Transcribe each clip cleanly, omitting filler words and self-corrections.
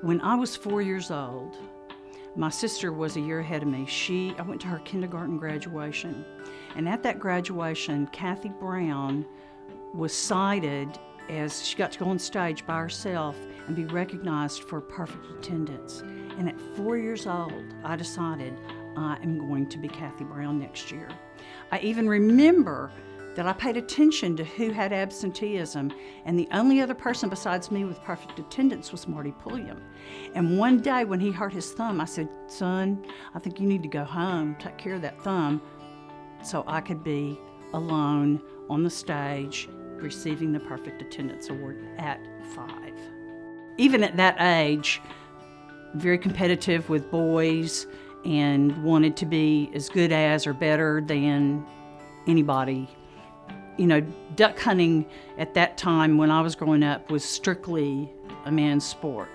When I was 4 years old, my sister was a year ahead of me. I went to her kindergarten graduation. And at that graduation, Kathy Brown was cited as she got to go on stage by herself and be recognized for perfect attendance. And at 4 years old, I decided I am going to be Kathy Brown next year. I even remember that I paid attention to who had absenteeism, and the only other person besides me with perfect attendance was Marty Pulliam. And one day when he hurt his thumb, I said, "Son, I think you need to go home, take care of that thumb," so I could be alone on the stage receiving the perfect attendance award at 5. Even at that age, very competitive with boys and wanted to be as good as or better than anybody. You know, duck hunting at that time when I was growing up was strictly a man's sport,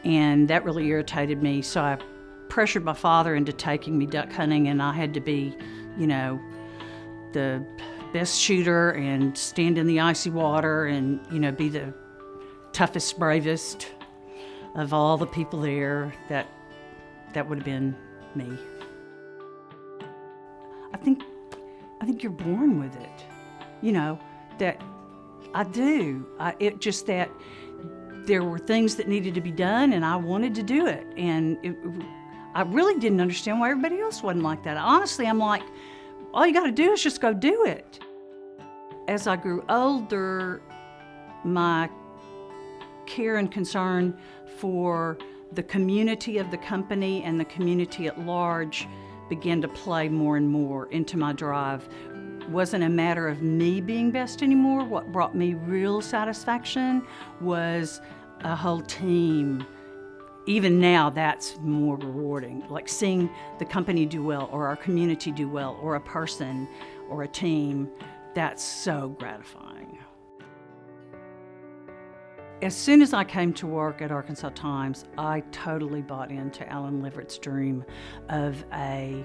and that really irritated me. So I pressured my father into taking me duck hunting, and I had to be, you know, the best shooter and stand in the icy water and, you know, be the toughest, bravest of all the people there. That would have been me. I think you're born with it. You know, that I do. It just that there were things that needed to be done, and I wanted to do it. And I really didn't understand why everybody else wasn't like that. Honestly, I'm like, all you got to do is just go do it. As I grew older, my care and concern for the community of the company and the community at large began to play more and more into my drive. Wasn't a matter of me being best anymore. What brought me real satisfaction was a whole team. Even now, that's more rewarding. Like seeing the company do well, or our community do well, or a person, or a team. That's so gratifying. As soon as I came to work at Arkansas Times, I totally bought into Alan Leverett's dream of a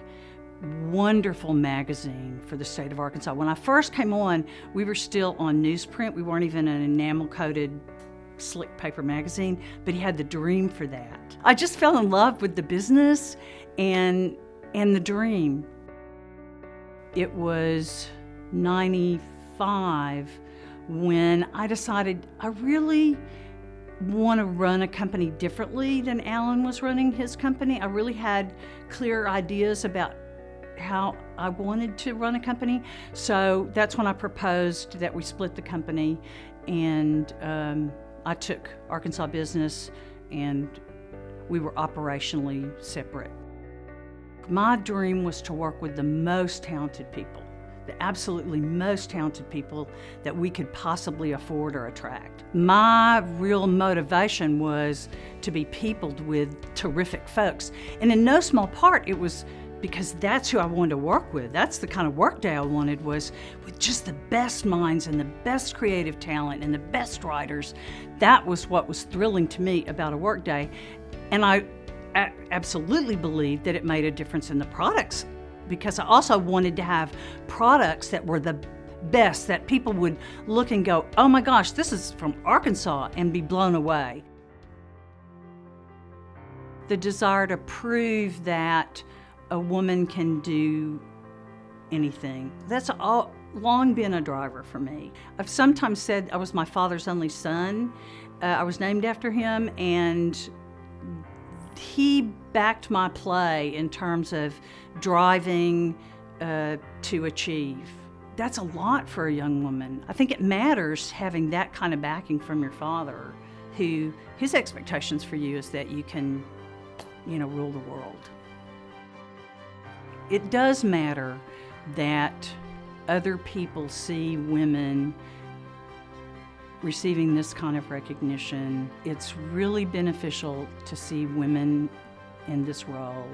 wonderful magazine for the state of Arkansas. When I first came on, we were still on newsprint. We weren't even an enamel-coated slick paper magazine, but he had the dream for that. I just fell in love with the business and the dream. It was 95 when I decided I really want to run a company differently than Alan was running his company. I really had clear ideas about how I wanted to run a company. So that's when I proposed that we split the company, and I took Arkansas Business, and we were operationally separate. My dream was to work with the most talented people, the absolutely most talented people that we could possibly afford or attract. My real motivation was to be peopled with terrific folks. And in no small part, it was because that's who I wanted to work with. That's the kind of work day I wanted, was with just the best minds and the best creative talent and the best writers. That was what was thrilling to me about a work day. And I absolutely believed that it made a difference in the products, because I also wanted to have products that were the best, that people would look and go, "Oh my gosh, this is from Arkansas," and be blown away. The desire to prove that a woman can do anything, that's long been a driver for me. I've sometimes said I was my father's only son. I was named after him, and he backed my play in terms of driving to achieve. That's a lot for a young woman. I think it matters having that kind of backing from your father, who his expectations for you is that you can, you know, rule the world. It does matter that other people see women receiving this kind of recognition. It's really beneficial to see women in this role.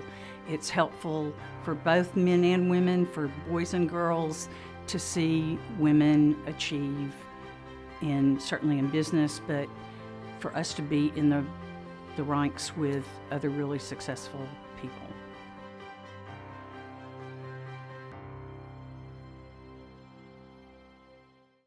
It's helpful for both men and women, for boys and girls, to see women achieve, certainly in business, but for us to be in the ranks with other really successful